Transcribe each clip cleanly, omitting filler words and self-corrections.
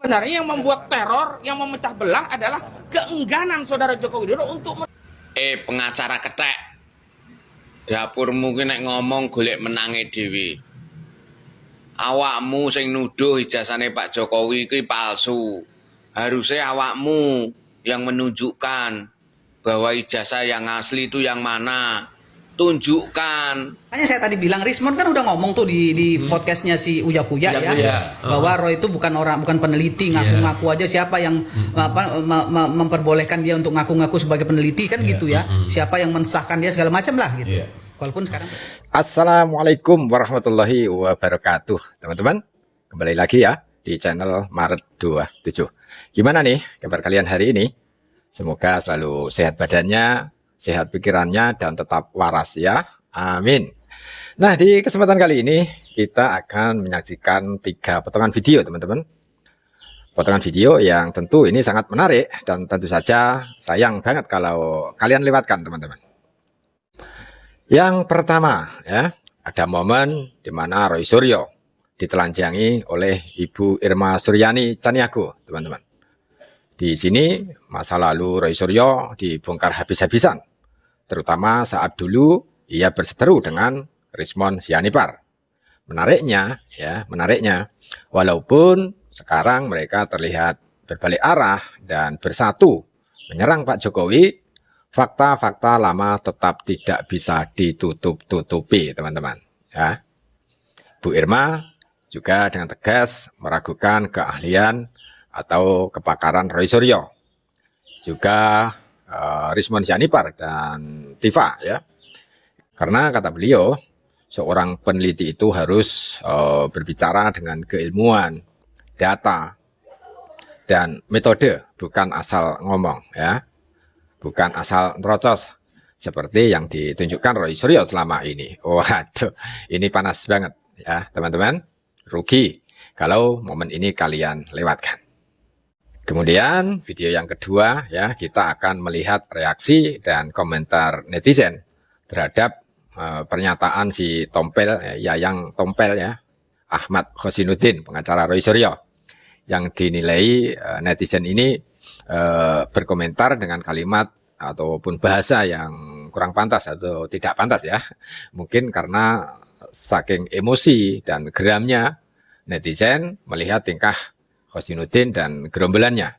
Sebenarnya yang membuat teror, yang memecah belah adalah keengganan saudara Joko Widodo untuk pengacara ketek. Dapur mungkin nek ngomong golek menange dhewe. Awakmu sing nuduh ijazahane Pak Jokowi kuwi palsu. Harusnya awakmu yang menunjukkan bahwa ijazah yang asli itu yang mana. Tunjukkan. Makanya saya tadi bilang Rismon kan udah ngomong tuh di podcastnya si Uya Kuya ya, bahwa Roy itu bukan peneliti, ngaku-ngaku aja siapa yang memperbolehkan dia untuk ngaku-ngaku sebagai peneliti kan gitu ya, siapa yang mensahkan dia segala macam lah gitu. Walaupun sekarang. Assalamualaikum warahmatullahi wabarakatuh, teman-teman. Kembali lagi ya di channel Maret 27. Gimana nih kabar kalian hari ini? Semoga selalu sehat badannya, sehat pikirannya, dan tetap waras ya. Amin. Nah, di kesempatan kali ini kita akan menyaksikan 3 potongan video, teman-teman. Potongan video yang tentu ini sangat menarik dan tentu saja sayang banget kalau kalian lewatkan, teman-teman. Yang pertama ya, ada momen di mana Roy Suryo ditelanjangi oleh Ibu Irma Suryani Caniago, teman-teman. Di sini masa lalu Roy Suryo dibongkar habis-habisan, terutama saat dulu ia berseteru dengan Rismon Sianipar. Menariknya, walaupun sekarang mereka terlihat berbalik arah dan bersatu menyerang Pak Jokowi, fakta-fakta lama tetap tidak bisa ditutup-tutupi, teman-teman. Ya. Bu Irma juga dengan tegas meragukan keahlian atau kepakaran Roy Suryo. Juga Rismon Sianipar dan Tifa ya. Karena kata beliau, seorang peneliti itu harus berbicara dengan keilmuan, data, dan metode, bukan asal ngomong ya. Bukan asal nerocos seperti yang ditunjukkan Roy Suryo selama ini. Waduh, ini panas banget ya, teman-teman. Rugi kalau momen ini kalian lewatkan. Kemudian video yang kedua ya, kita akan melihat reaksi dan komentar netizen terhadap pernyataan si Tompel, Yayang Tompel ya, Ahmad Hosinuddin, pengacara Roy Suryo, yang dinilai netizen ini berkomentar dengan kalimat ataupun bahasa yang kurang pantas atau tidak pantas ya. Mungkin karena saking emosi dan geramnya netizen melihat tingkah Hosinuddin dan gerombolannya,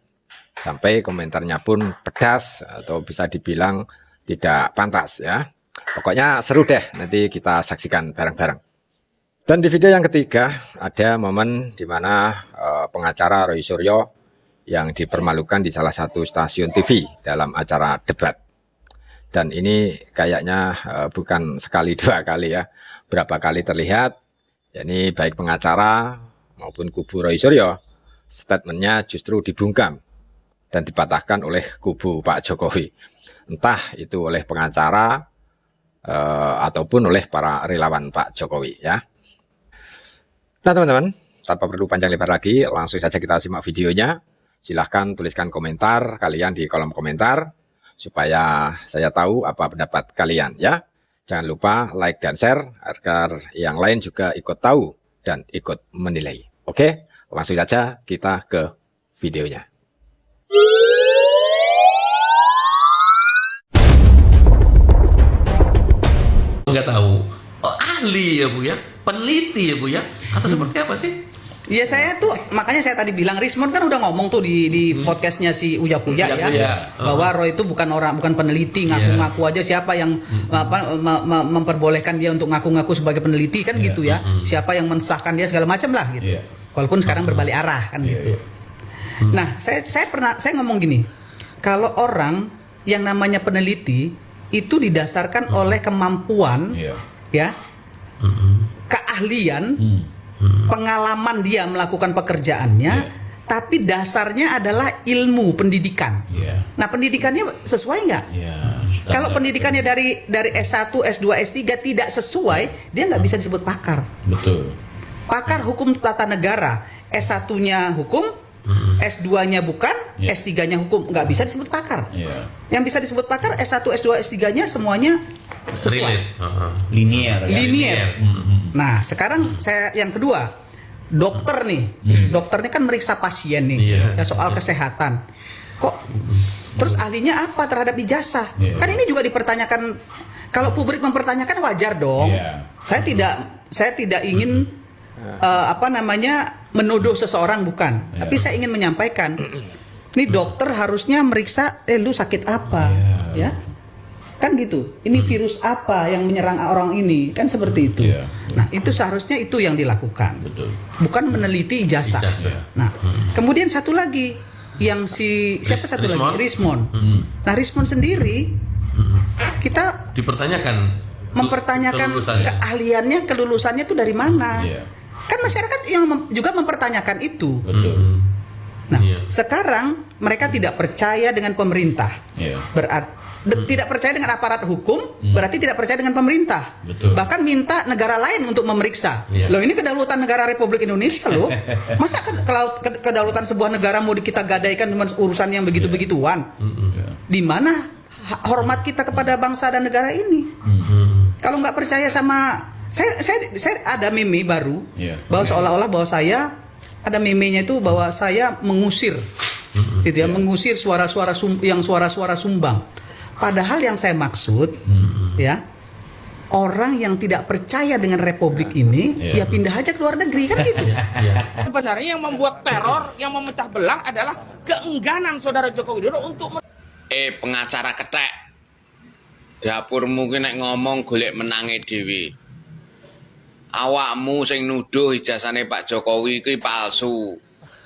sampai komentarnya pun pedas atau bisa dibilang tidak pantas ya. Pokoknya seru deh, nanti kita saksikan bareng-bareng. Dan di video yang ketiga ada momen di mana pengacara Roy Suryo yang dipermalukan di salah satu stasiun TV dalam acara debat. Dan ini kayaknya bukan sekali dua kali ya, berapa kali terlihat. Ini baik pengacara maupun kubu Roy Suryo, statementnya justru dibungkam dan dipatahkan oleh kubu Pak Jokowi. Entah itu oleh pengacara ataupun oleh para relawan Pak Jokowi ya. Nah teman-teman, tanpa perlu panjang lebar lagi, langsung saja kita simak videonya. Silahkan tuliskan komentar kalian di kolom komentar, supaya saya tahu apa pendapat kalian ya. Jangan lupa like dan share, agar yang lain juga ikut tahu dan ikut menilai. Oke, langsung saja kita ke videonya. Nggak tahu. Oh, ahli ya Bu ya, peneliti ya Bu ya, atau seperti apa sih? Iya, saya tuh makanya saya tadi bilang Rismon kan udah ngomong tuh di podcastnya si Uya Kuya ya, bahwa Roy itu bukan peneliti, ngaku-ngaku aja siapa yang memperbolehkan dia untuk ngaku-ngaku sebagai peneliti kan gitu ya, siapa yang mensahkan dia segala macam lah gitu. Walaupun sekarang berbalik arah kan gitu. Nah, saya ngomong gini, kalau orang yang namanya peneliti itu didasarkan oleh kemampuan ya, keahlian, pengalaman dia melakukan pekerjaannya, tapi dasarnya adalah ilmu pendidikan. Nah, pendidikannya sesuai nggak? Kalau pendidikannya dari S1, S2, S3 tidak sesuai, dia nggak bisa disebut pakar. Betul. Pakar hukum tata negara, S1-nya hukum, S2-nya bukan, S3-nya hukum, nggak bisa disebut pakar. Yang bisa disebut pakar S1, S2, S3-nya semuanya sesuai. Linier. Nah, sekarang saya yang kedua, dokter nih, dokter ini kan meriksa pasien nih, ya soal kesehatan. Kok terus ahlinya apa terhadap ijazah? Kan ini juga dipertanyakan. Kalau publik mempertanyakan wajar dong. Saya tidak ingin menuduh seseorang, bukan. Tapi saya ingin menyampaikan, ini dokter harusnya meriksa, lu sakit apa, ya? Kan gitu. Ini virus apa yang menyerang orang ini? Kan seperti itu. Nah, itu seharusnya itu yang dilakukan. Bukan meneliti ijazah. Nah, kemudian satu lagi yang siapa satu lagi? Rismon. Nah, Rismon sendiri kita mempertanyakan keahliannya, kelulusannya itu dari mana? Kan masyarakat yang juga mempertanyakan itu. Nah, sekarang mereka tidak percaya dengan pemerintah. Berarti tidak percaya dengan aparat hukum, berarti tidak percaya dengan pemerintah. Bahkan minta negara lain untuk memeriksa. Loh, ini kedaulatan negara Republik Indonesia loh. Masa kedaulatan sebuah negara mau kita gadaikan dengan urusan yang begitu-begituan? Di mana hormat kita kepada bangsa dan negara ini? Kalau nggak percaya sama saya ada meme baru bahwa seolah-olah bahwa saya ada memenya itu bahwa saya mengusir, gitu ya, mengusir suara-suara sumbang. Padahal yang saya maksud, ya, orang yang tidak percaya dengan republik ini, ya pindah aja ke luar negeri, kan gitu. Sebenarnya yang membuat teror, yang memecah belah adalah keengganan saudara Joko Widodo untuk pengacara ketek. Dapurmu ki nek ngomong golek menange dhewe. Awakmu sing nuduh ijazahane Pak Jokowi kuwi palsu.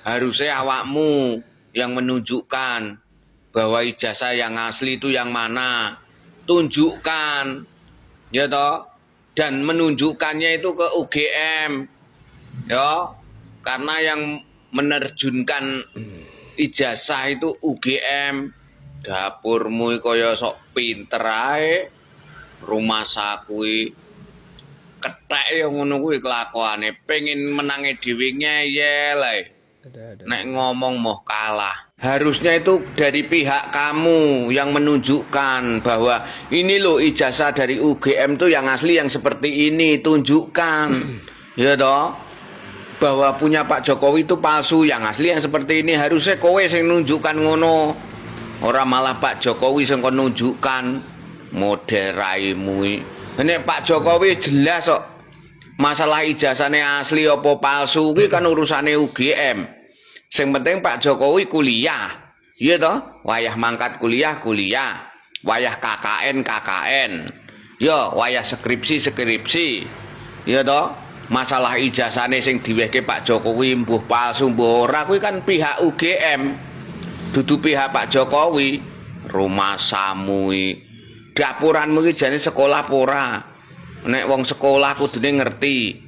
Harusnya awakmu yang menunjukkan bahwa ijazah yang asli itu yang mana. Tunjukkan, ya toh. Dan menunjukkannya itu ke UGM, ya. Karena yang menerjunkan ijazah itu UGM. Dapurmu kaya sok pinter ae. Rumah sakui kethek ya ngono kuwi kelakuane, pengin menangi dhewe ngeyel ae. Nek ngomong mau kalah. Harusnya itu dari pihak kamu yang menunjukkan bahwa ini loh ijazah dari UGM tuh yang asli yang seperti ini, tunjukkan. Ya toh? Bahwa punya Pak Jokowi itu palsu, yang asli yang seperti ini. Harusnya kowe sing nunjukkan ngono. Ora malah Pak Jokowi sing kon nunjukkan model raimu. Nek Pak Jokowi jelas kok masalah ijazahnya asli apa palsu kuwi kan urusane UGM. Sing penting Pak Jokowi kuliah. Iya toh? Wayah mangkat kuliah, wayah KKN. Ya, wayah skripsi. Iya toh? Masalah ijazahnya sing diwehke Pak Jokowi mbuh palsu mbuh ora kuwi kan pihak UGM. Dudu pihak Pak Jokowi. Rumah samui dapuranmu iki jane sekolah pora. Nek wong sekolah kudune ngerti.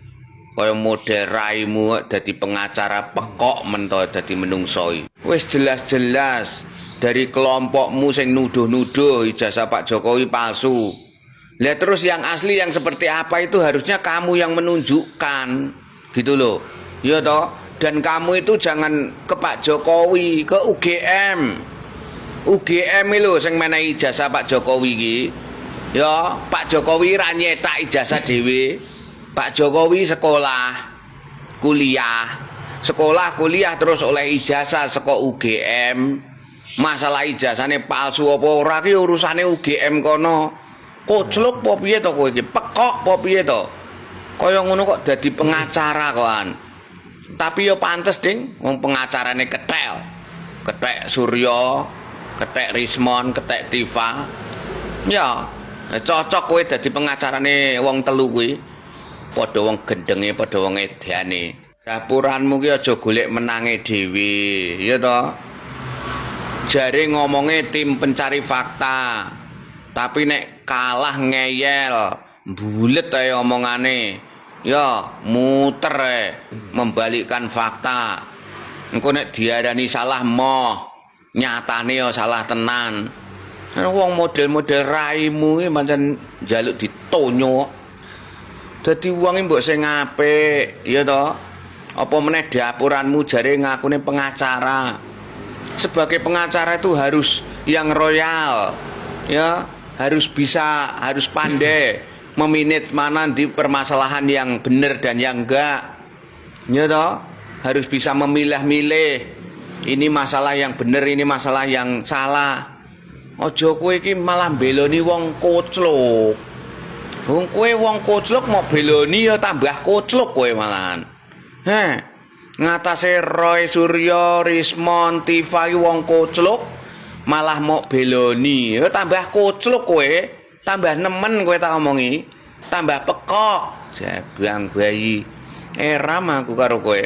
Kaya model raimu dadi pengacara pekok mento dadi menungso. Wis jelas-jelas dari kelompokmu sing nuduh-nuduh ijazah Pak Jokowi palsu. Lihat terus yang asli yang seperti apa itu harusnya kamu yang menunjukkan. Gitu loh. Ya toh? Dan kamu itu jangan ke Pak Jokowi, ke UGM. UGM lho sing menehi ijazah Pak Jokowi iki. Ya, Pak Jokowi ra nyetak ijazah dhewe. Pak Jokowi sekolah, kuliah terus oleh ijazah saka UGM. Masalah ijazahane palsu apa ora ki urusane UGM kono. Kocluk apa piye to kowe iki? Pekok apa piye to? Kaya ngono kok dadi pengacara koan. Tapi yo pantes ding wong pengacarane ketel. Ketek Suryo, ketek Rismon, ketek Tifa. Ya, cocok kowe dadi pengacarane wong telu kuwi. Padha wong gendenge, padha wong edane. Dapuranmu ki aja golek menange dhewe, ya toh. Jare ngomonge tim pencari fakta. Tapi nek kalah ngeyel, bulet ae omongane. Ya, muter membalikkan fakta. Engko nek diarani salah moh, nyatane ya salah tenan. Wong model-model raimu iki pancen njaluk ditonyo. Dadi wong mbok sing apik, ya toh. Apa meneh dapuranmu jare ngakune pengacara. Sebagai pengacara itu harus yang royal. Ya, harus pandai meminit mana di permasalahan yang benar dan yang enggak. Ya toh, harus bisa memilah-milih. Ini masalah yang benar, ini masalah yang salah. Ojo kowe iki malah beloni wong koclok. Wong kowe wong koclok mau beloni ya tambah koclok kowe malahan. Ngatasé Roy Suryo, Rismon, Tifa wong koclok malah mau beloni ya tambah koclok kowe, tambah nemen kowe tak omongi, tambah pekok. Jabang bayi. Eram aku karo kowe.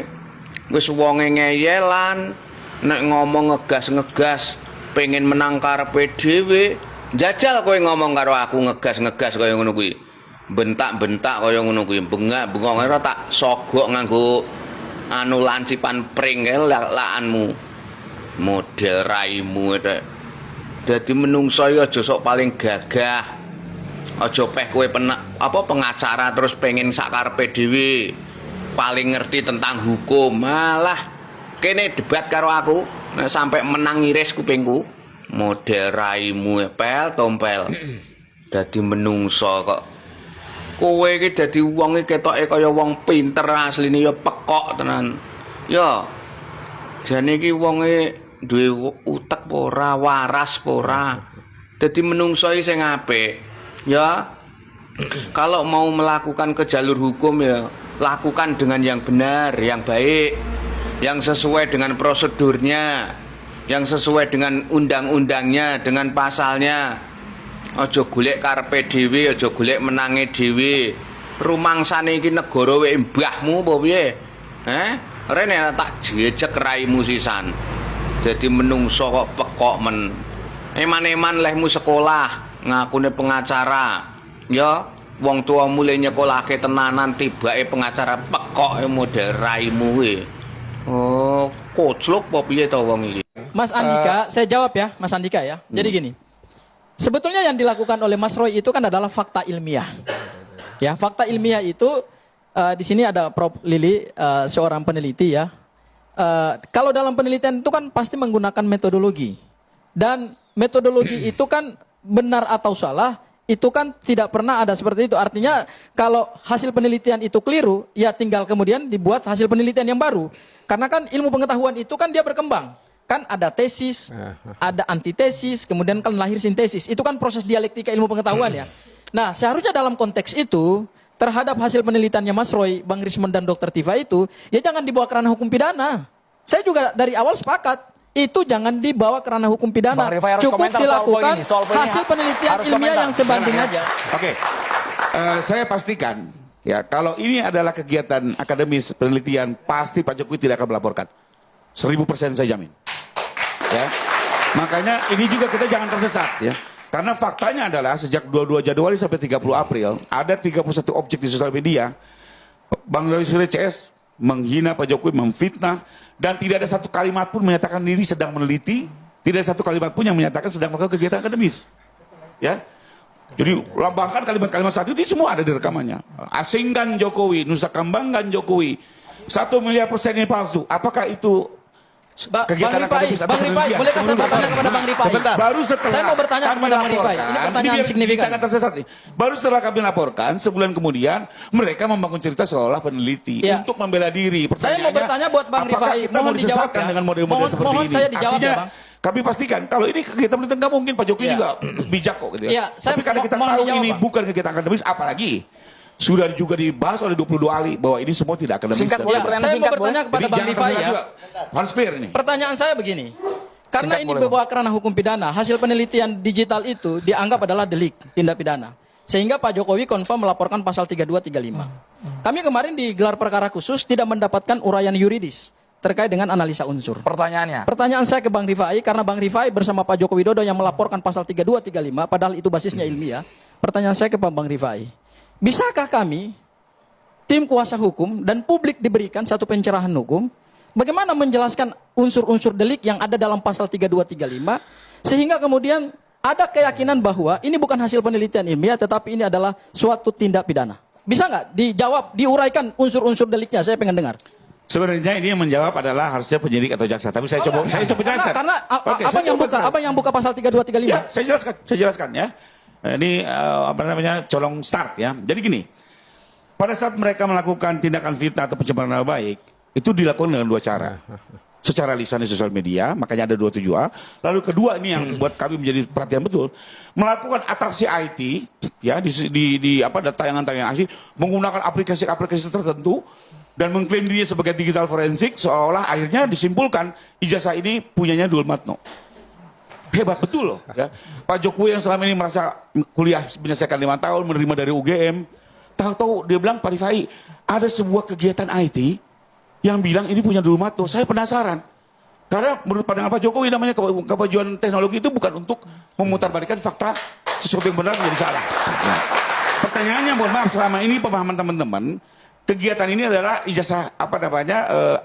Wis wonge ngeyelan, nek ngomong ngegas-ngegas, pengen menang karepe dhewe, jajal kowe ngomong karo aku ngegas-ngegas kaya ngono kuwi. Bentak-bentak kaya ngono kuwi, bengak-bengok ora tak sogok nganggo anu lancipan pring laanmu. Model raimu eta. Dadi menungso ya aja sok paling gagah. Aja peh kowe pengacara terus pengen sak karepe dhewe. Paling ngerti tentang hukum, malah kene debat karo aku nek sampai menang iris kupingku. Model raimu pel tompel. Dadi menungso kok. Kowe iki dadi wong iki ketoke kaya wong pinter, asline ya pekok tenan. Ya. Jane iki wonge duwe utek apa ora, waras apa ora. Dadi menungso iki sing apik. Ya. Kalau mau melakukan ke jalur hukum ya lakukan dengan yang benar, yang baik, yang sesuai dengan prosedurnya, yang sesuai dengan undang-undangnya, dengan pasalnya. Aja golek karepe dhewe, aja golek menange dhewe. Rumangsane iki negara wek mbahmu apa piye? Rene tak jejek raimu sisan. Dadi menungso kok pekok men. Eman-eman lehmu sekolah, ngakune pengacara. Ya, wong tua mulai nyekolahke tenanan tibake pengacara pekok model raimu kuwi. Oh, koclok apa piye to wong iki? Mas Andika, saya jawab ya, Mas Andika ya. Jadi gini. Sebetulnya yang dilakukan oleh Mas Roy itu kan adalah fakta ilmiah. Ya, fakta ilmiah itu di sini ada Prof Lili, seorang peneliti ya. Kalau dalam penelitian itu kan pasti menggunakan metodologi. Dan metodologi itu kan benar atau salah itu kan tidak pernah ada seperti itu. Artinya kalau hasil penelitian itu keliru, ya tinggal kemudian dibuat hasil penelitian yang baru. Karena kan ilmu pengetahuan itu kan dia berkembang. Kan ada tesis, ada antitesis, kemudian kan lahir sintesis. Itu kan proses dialektika ilmu pengetahuan ya. Nah, seharusnya dalam konteks itu, terhadap hasil penelitiannya Mas Roy, Bang Rismon dan Dr. Tifa itu, ya jangan dibawa ke ranah hukum pidana. Saya juga dari awal sepakat. Itu jangan dibawa ke ranah hukum pidana. Cukup dilakukan hasil penelitian ilmiah yang sebanding aja. Oke, saya pastikan ya kalau ini adalah kegiatan akademis penelitian pasti Pak Jokowi tidak akan melaporkan. 1000% saya jamin. Ya, makanya ini juga kita jangan tersesat ya. Karena faktanya adalah sejak 22 Januari sampai 30 April ada 31 objek di sosial media. Bang Roy Suryo CS menghina Pak Jokowi, memfitnah, dan tidak ada satu kalimat pun menyatakan diri sedang meneliti, tidak ada satu kalimat pun yang menyatakan sedang melakukan kegiatan akademis. Ya, jadi lambangkan kalimat-kalimat saat itu semua ada di rekamannya. Asingkan Jokowi, nusa kambangkan Jokowi, 1 miliar persen ini palsu. Apakah itu kegiatan akademis atau penelitian? Bolehkah saya bertanya kepada Bang Rifai? Baru setelah saya mau bertanya kepada Bang Rifai. Ini pertanyaan signifikan. Jangan tersesat nih. Baru setelah kami laporkan, sebulan kemudian mereka membangun cerita seolah peneliti untuk membela diri. Saya mau bertanya buat Bang Rifai, kita mau disesatkan dengan model-model seperti mohon ini? saya dijawab Artinya, ya, Bang. kami pastikan kalau ini kegiatan penelitian nggak mungkin Pak Jokowi juga bijak kok gitu ya. Tapi karena kita tahu ini bukan kegiatan akademis, apalagi sudah juga dibahas oleh 22 ahli bahwa ini semua tidak akademis. Saya mau bertanya kepada Bang Rifai ya. Harus clear ini. Pertanyaan saya begini. Karena ini dibawa ke ranah hukum pidana, hasil penelitian digital itu dianggap adalah delik, tindak pidana. Sehingga Pak Jokowi confirm melaporkan pasal 32, 35. Kami kemarin di gelar perkara khusus tidak mendapatkan uraian yuridis terkait dengan analisa unsur. Pertanyaan saya ke Bang Rifai, karena Bang Rifai bersama Pak Joko Widodo yang melaporkan pasal 32, 35, padahal itu basisnya ilmiah. Pertanyaan saya ke Bang Rifai, bisakah kami, tim kuasa hukum dan publik diberikan satu pencerahan hukum, bagaimana menjelaskan unsur-unsur delik yang ada dalam pasal 32, 35, sehingga kemudian ada keyakinan bahwa ini bukan hasil penelitian ilmiah, tetapi ini adalah suatu tindak pidana. Bisa nggak dijawab, diuraikan unsur-unsur deliknya? Saya pengen dengar. Sebenarnya ini yang menjawab adalah harusnya penyidik atau jaksa. Tapi saya coba jelaskan. Karena apa yang buka pasal 32, 35? Ya, saya jelaskan ya. Ini apa namanya colong start ya. Jadi gini, pada saat mereka melakukan tindakan fitnah atau pencemaran nama baik, itu dilakukan dengan dua cara. Secara lisan di sosial media, makanya ada 27A. Lalu kedua ini yang buat kami menjadi perhatian betul, melakukan atraksi IT ya di tayangan-tayangan IT menggunakan aplikasi-aplikasi tertentu dan mengklaim dirinya sebagai digital forensik, seolah akhirnya disimpulkan ijazah ini punyanya Dul Matno. Hebat betul loh ya. Pak Jokowi yang selama ini merasa kuliah menyelesaikan 5 tahun, menerima dari UGM, tahu-tahu dia bilang, Pak Rifai, ada sebuah kegiatan IT yang bilang ini punya Dul Matno. Saya penasaran. Karena menurut pandangan Pak Jokowi, namanya kemajuan teknologi itu bukan untuk memutarbalikkan fakta sesuatu yang benar menjadi salah. Nah, pertanyaannya, mohon maaf, selama ini pemahaman teman-teman, kegiatan ini adalah ijazah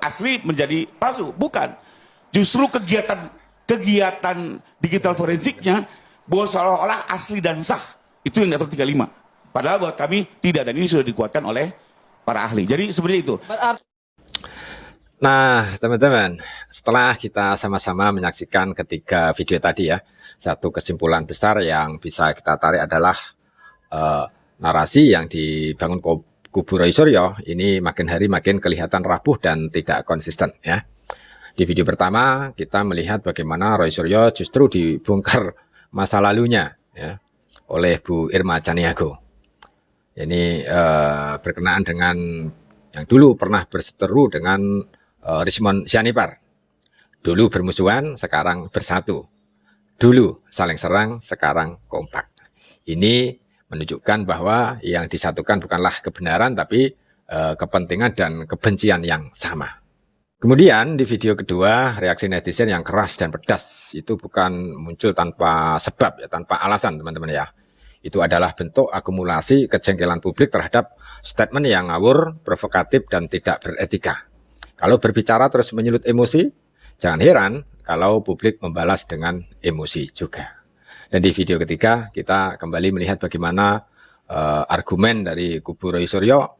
asli menjadi palsu. Bukan. Justru kegiatan digital forensiknya bahwa seolah-olah asli dan sah. Itu yang diatur 35. Padahal buat kami tidak, dan ini sudah dikuatkan oleh para ahli. Jadi seperti itu. Nah, teman-teman, setelah kita sama-sama menyaksikan ketiga video tadi ya, satu kesimpulan besar yang bisa kita tarik adalah narasi yang dibangun kubu Roy Suryo ini makin hari makin kelihatan rapuh dan tidak konsisten ya. Di video pertama kita melihat bagaimana Roy Suryo justru dibongkar masa lalunya ya oleh Bu Irma Caniago. Ini berkenaan dengan yang dulu pernah berseteru dengan Rismon Sianipar. Dulu bermusuhan, sekarang bersatu. Dulu saling serang, sekarang kompak. Ini menunjukkan bahwa yang disatukan bukanlah kebenaran, tapi kepentingan dan kebencian yang sama. Kemudian di video kedua, reaksi netizen yang keras dan pedas itu bukan muncul tanpa sebab, ya, tanpa alasan teman-teman ya. Itu adalah bentuk akumulasi kejengkelan publik terhadap statement yang ngawur, provokatif, dan tidak beretika. Kalau berbicara terus menyulut emosi, jangan heran kalau publik membalas dengan emosi juga. Dan di video ketiga, kita kembali melihat bagaimana argumen dari kubu Roy Suryo,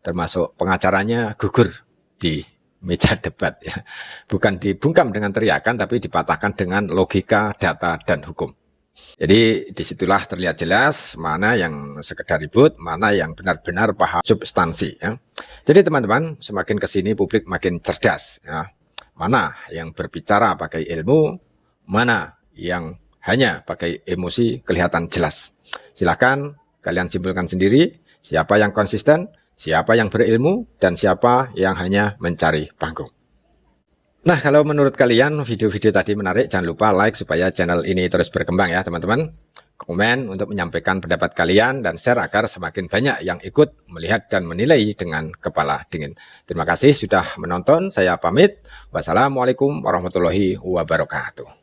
termasuk pengacaranya, gugur di meja debat. Ya. Bukan dibungkam dengan teriakan, tapi dipatahkan dengan logika, data, dan hukum. Jadi disitulah terlihat jelas mana yang sekedar ribut, mana yang benar-benar paham substansi. Ya. Jadi teman-teman, semakin kesini publik makin cerdas. Ya. Mana yang berbicara pakai ilmu, mana yang hanya pakai emosi kelihatan jelas. Silakan kalian simpulkan sendiri siapa yang konsisten, siapa yang berilmu, dan siapa yang hanya mencari panggung. Nah, kalau menurut kalian video-video tadi menarik, jangan lupa like supaya channel ini terus berkembang ya teman-teman. Komen untuk menyampaikan pendapat kalian dan share agar semakin banyak yang ikut melihat dan menilai dengan kepala dingin. Terima kasih sudah menonton, saya pamit. Wassalamualaikum warahmatullahi wabarakatuh.